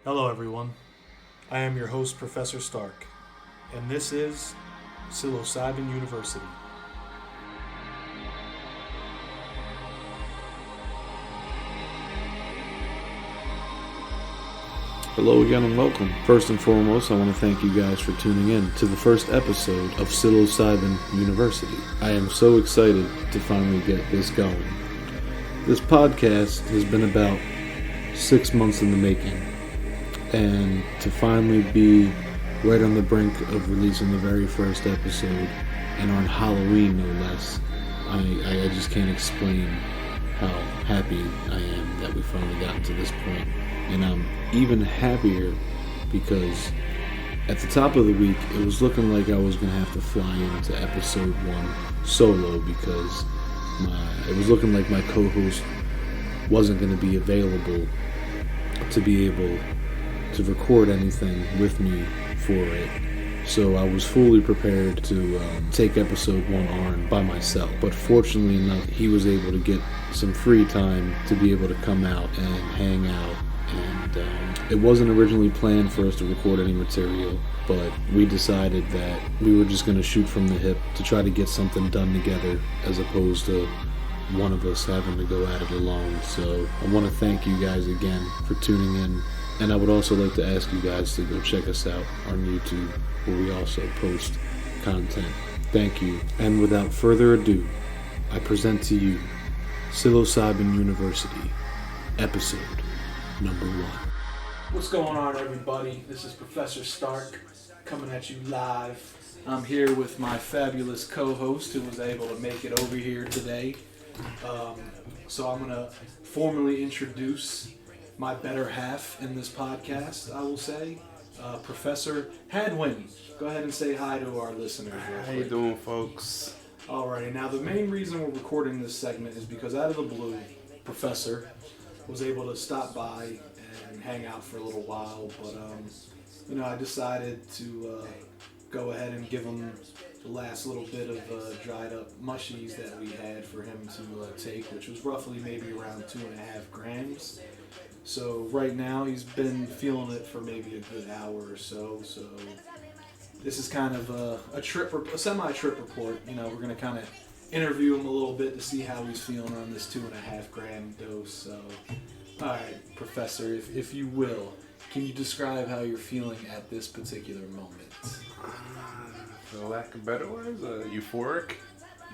Hello, everyone. I am your host, Professor Stark, and this is Psilocybin University. Hello again and welcome. First and foremost, I want to thank you guys for tuning in to the first episode of Psilocybin University. I am so excited to finally get this going. This podcast has been about 6 months in the making, and to finally be right on the brink of releasing the very first episode, and on Halloween no less, I just can't explain how happy I am that we finally got to this point. And I'm even happier because at the top of the week, it was looking like I was going to have to fly into episode 1 solo because it was looking like my co-host wasn't going to be available to be able to record anything with me for it. So I was fully prepared to take episode 1 on by myself. But fortunately enough, he was able to get some free time to be able to come out and hang out. And it wasn't originally planned for us to record any material, but we decided that we were just going to shoot from the hip to try to get something done together as opposed to one of us having to go at it alone. So I want to thank you guys again for tuning in, and I would also like to ask you guys to go check us out on YouTube, where we also post content. Thank you. And without further ado, I present to you Psilocybin University, episode number 1. What's going on, everybody? This is Professor Stark coming at you live. I'm here with my fabulous co-host who was able to make it over here today. So I'm going to formally introduce my better half in this podcast, I will say. Professor Hadwin. Go ahead and say hi to our listeners real quick. How you doing, folks? Alrighty, now the main reason we're recording this segment is because out of the blue, Professor was able to stop by and hang out for a little while, but I decided to go ahead and give him the last little bit of dried up mushies that we had for him to take, which was roughly maybe around 2.5 grams. So right now he's been feeling it for maybe a good hour or so. So this is kind of a semi-trip report. We're going to kind of interview him a little bit to see how he's feeling on this 2.5 gram dose. So, all right, Professor, if you will, can you describe how you're feeling at this particular moment? For lack of better words, euphoric.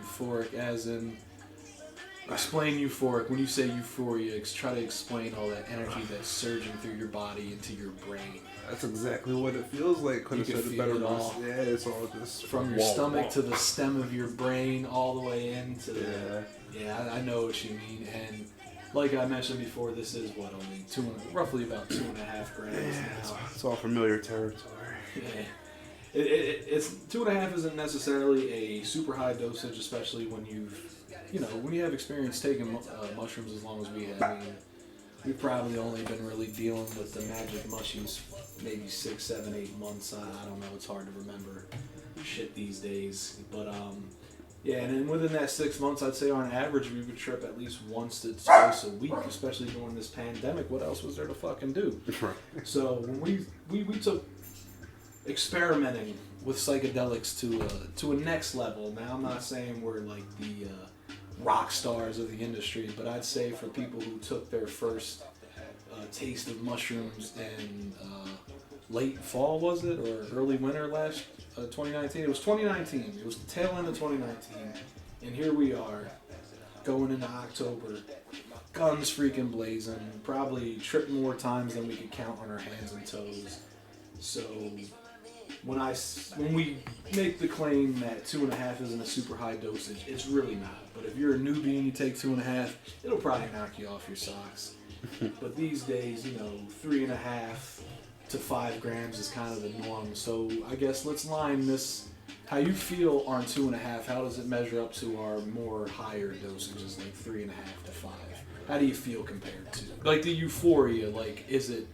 Euphoric, as in. Explain euphoric. When you say euphoria, try to explain all that energy that's surging through your body into your brain. That's exactly what it feels like. You can feel it all. Yeah, it's all just from your stomach to the stem of your brain, all the way into Yeah, I know what you mean. And like I mentioned before, this is roughly about 2.5 grams now. It's all familiar territory. Yeah. It's 2.5 isn't necessarily a super high dosage, especially when when you have experience taking mushrooms as long as we have. I mean, we've probably only been really dealing with the magic mushies maybe 6, 7, 8 months. I don't know. It's hard to remember shit these days. But and then within that 6 months, I'd say on average we would trip at least once to twice a week, especially during this pandemic. What else was there to fucking do? Right. So when we took experimenting with psychedelics to a next level. Now I'm not saying we're like the rock stars of the industry, but I'd say for people who took their first taste of mushrooms in late fall, was it, or early winter last 2019? It was 2019. It was the tail end of 2019, and here we are going into October, guns freaking blazing, probably tripped more times than we could count on our hands and toes. So when we make the claim that 2.5 isn't a super high dosage, it's really not. But if you're a newbie and you take 2.5, it'll probably knock you off your socks. But these days, 3.5 to 5 grams is kind of the norm. So I guess let's line this. How you feel on 2.5? How does it measure up to our more higher dosages, like 3.5 to 5? How do you feel compared to like the euphoria? Like, is it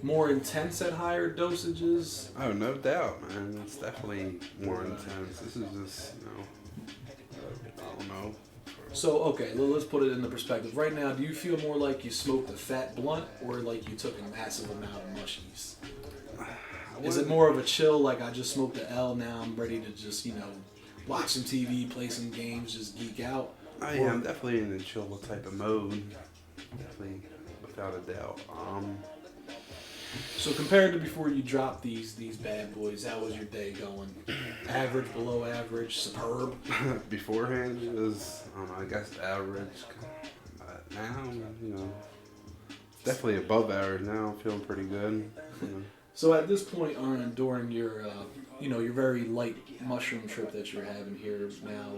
more intense at higher dosages? Oh, no doubt, man. It's definitely more intense. This is just, I don't know, So, okay, let's put it into perspective. Right now, do you feel more like you smoked a fat blunt or like you took a massive amount of mushies? Is it more of a chill, like I just smoked the L, now I'm ready to just, watch some TV, play some games, just geek out? I'm definitely in the chill type of mode. Definitely, without a doubt. So compared to before you dropped these bad boys, how was your day going? Average, below average, superb? Beforehand, it was, I guess, average. But now, definitely above average now. I'm feeling pretty good. So at this point during your, your very light mushroom trip that you're having here now,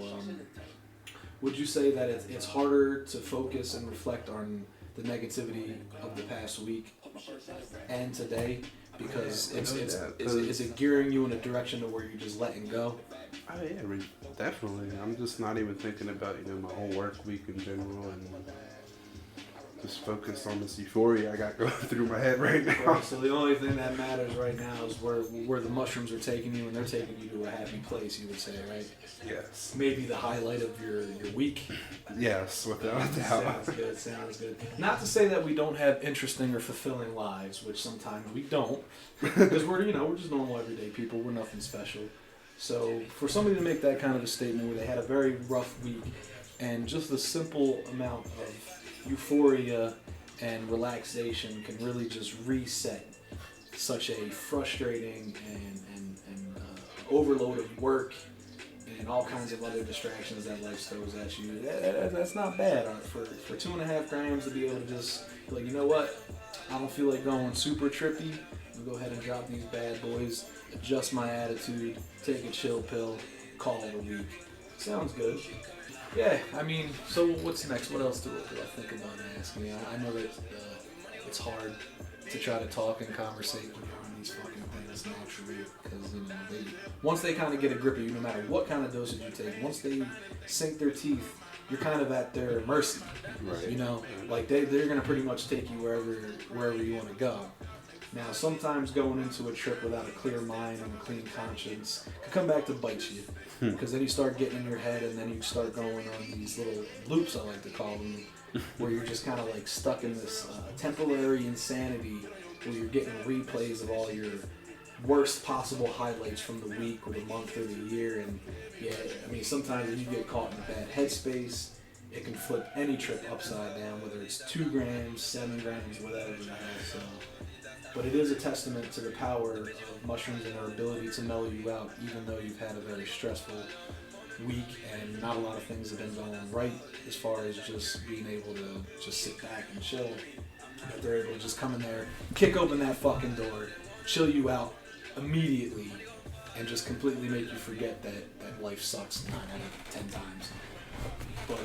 would you say that it's harder to focus and reflect on the negativity of the past week and today? Because is it gearing you in a direction to where you're just letting go? Oh yeah, definitely. I'm just not even thinking about my whole work week in general, and just focused on this euphoria I got going through my head right now. Right, so the only thing that matters right now is where the mushrooms are taking you, and they're taking you to a happy place, you would say, right? Yes. Maybe the highlight of your week. Yes, without a doubt. Sounds good. Not to say that we don't have interesting or fulfilling lives, which sometimes we don't, because we're just normal everyday people. We're nothing special. So for somebody to make that kind of a statement where they had a very rough week, and just the simple amount of euphoria and relaxation can really just reset such a frustrating and overload of work and all kinds of other distractions that life throws at you. That's not bad for 2.5 grams to be able to just be like, you know what, I don't feel like going super trippy. I'll go ahead and drop these bad boys, adjust my attitude, take a chill pill, call it a week. Sounds good. Yeah, so what's next? What else do I think about asking? I know that it's hard to try to talk and conversate when you're on these fucking things naturally, because once they kind of get a grip of you, no matter what kind of dosage you take, once they sink their teeth, you're kind of at their mercy. Right. Like they're gonna pretty much take you wherever you want to go. Now, sometimes going into a trip without a clear mind and a clean conscience can come back to bite you. Because then you start getting in your head, and then you start going on these little loops, I like to call them, where you're just kind of like stuck in this temporary insanity where you're getting replays of all your worst possible highlights from the week or the month or the year. And sometimes when you get caught in a bad headspace, it can flip any trip upside down, whether it's 2 grams, 7 grams, whatever the hell. So. But it is a testament to the power of mushrooms and their ability to mellow you out, even though you've had a very stressful week and not a lot of things have been going right as far as just being able to just sit back and chill. That they're able to just come in there, kick open that fucking door, chill you out immediately, and just completely make you forget that life sucks 9 out of 10 times. But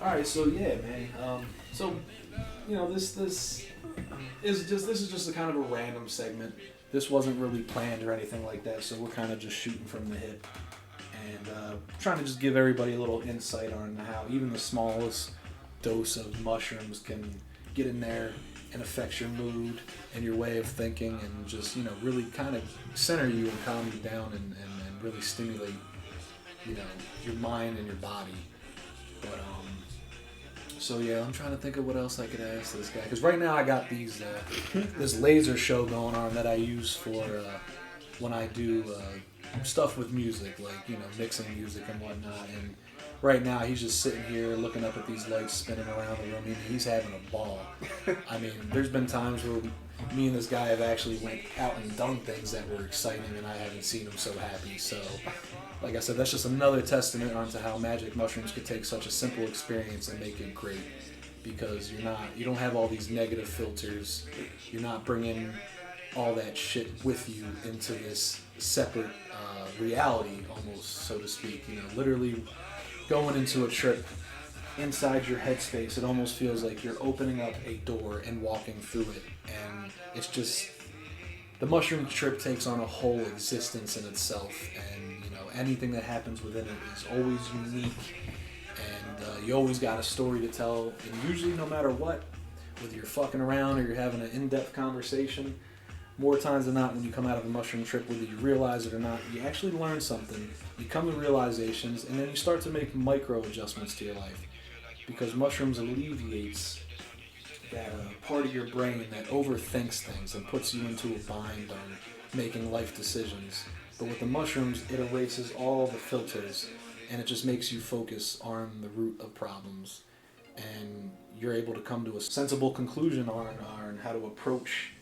alright, so yeah, man. This is just a kind of a random segment. This wasn't really planned or anything like that, so we're kind of just shooting from the hip and trying to just give everybody a little insight on how even the smallest dose of mushrooms can get in there and affect your mood and your way of thinking, and just really kind of center you and calm you down and really stimulate your mind and your body. But so yeah, I'm trying to think of what else I could ask this guy, because right now I got these this laser show going on that I use for when I do stuff with music, like mixing music and whatnot. And right now he's just sitting here looking up at these lights spinning around the room. He's having a ball. There's been times where me and this guy have actually went out and done things that were exciting, and I haven't seen him so happy. So, like I said, that's just another testament onto how magic mushrooms could take such a simple experience and make it great. Because you don't have all these negative filters. You're not bringing all that shit with you into this separate reality, almost, so to speak. Literally going into a trip inside your headspace, it almost feels like you're opening up a door and walking through it, and it's just the mushroom trip takes on a whole existence in itself, and anything that happens within it is always unique, and you always got a story to tell. And usually, no matter what, whether you're fucking around or you're having an in-depth conversation, more times than not, when you come out of a mushroom trip, whether you realize it or not, you actually learn something, you come to realizations, and then you start to make micro adjustments to your life. Because mushrooms alleviates that part of your brain that overthinks things and puts you into a bind on making life decisions. But with the mushrooms, it erases all the filters, and it just makes you focus on the root of problems. And you're able to come to a sensible conclusion on how to approach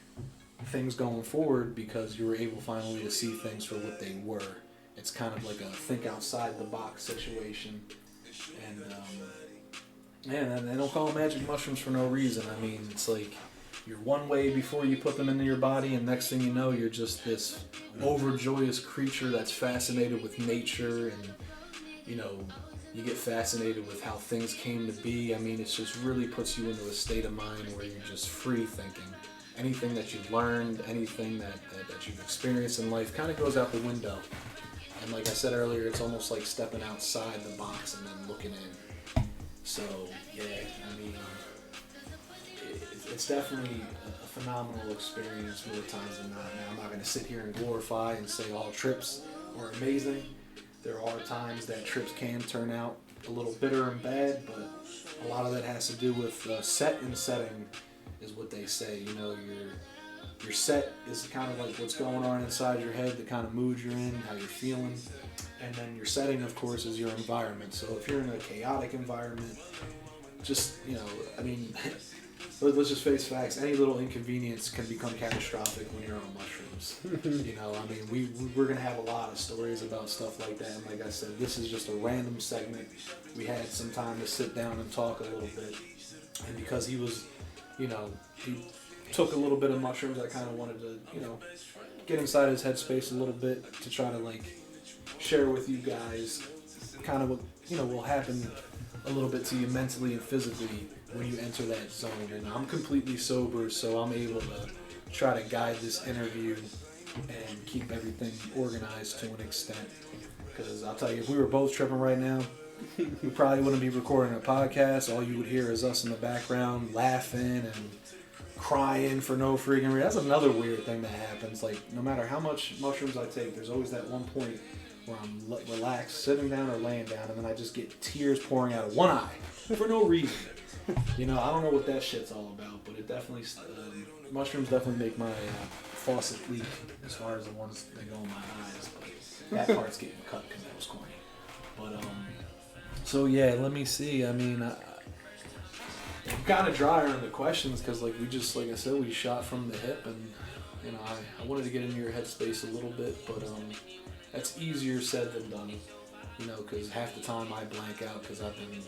things going forward, because you were able finally to see things for what they were. It's kind of like a think outside the box situation. And they don't call them magic mushrooms for no reason. I mean, it's like you're one way before you put them into your body, and next thing you know, you're just this overjoyous creature that's fascinated with nature, and you get fascinated with how things came to be. I mean, it just really puts you into a state of mind where you're just free thinking. Anything that you've learned, anything that you've experienced in life kind of goes out the window. And like I said earlier, it's almost like stepping outside the box and then looking in. So, yeah, I mean, it's definitely a phenomenal experience more times than not. Now, I'm not going to sit here and glorify and say all trips are amazing. There are times that trips can turn out a little bitter and bad, but a lot of that has to do with set and setting, is what they say. Your set is kind of like what's going on inside your head, the kind of mood you're in, how you're feeling. And then your setting, of course, is your environment. So if you're in a chaotic environment, just, let's just face facts. Any little inconvenience can become catastrophic when you're on mushrooms. We're going to have a lot of stories about stuff like that. And like I said, this is just a random segment. We had some time to sit down and talk a little bit. And because he was, he took a little bit of mushrooms, I kind of wanted to, get inside his headspace a little bit to try to, share with you guys kind of what, will happen a little bit to you mentally and physically when you enter that zone. And I'm completely sober, so I'm able to try to guide this interview and keep everything organized to an extent. Because I'll tell you, if we were both tripping right now, we probably wouldn't be recording a podcast. All you would hear is us in the background laughing and crying for no freaking reason. That's another weird thing that happens. Like, no matter how much mushrooms I take, there's always that one point where I'm relaxed, sitting down or laying down, and then I just get tears pouring out of one eye for no reason. I don't know what that shit's all about, but it definitely, mushrooms definitely make my faucet leak as far as the ones that go in my eyes. But that part's getting cut because that was corny. But, so yeah, let me see. I mean, I'm kind of drier on the questions because, like I said, we shot from the hip, and, I wanted to get into your headspace a little bit, but, that's easier said than done, because half the time I blank out because I've been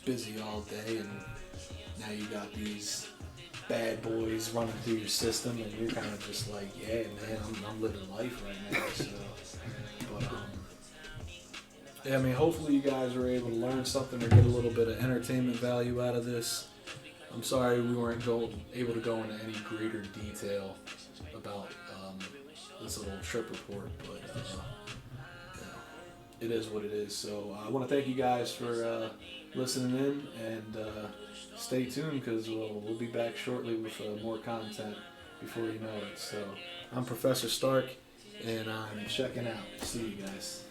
busy all day, and now you got these bad boys running through your system, and you're kind of just like, yeah, man, I'm living life right now. So, but hopefully you guys were able to learn something or get a little bit of entertainment value out of this. I'm sorry we weren't able to go into any greater detail about this little trip report, but it is what it is. So I want to thank you guys for listening in, and stay tuned, because we'll be back shortly with more content before you know it. So I'm Professor Stark, and I'm checking out. See you guys.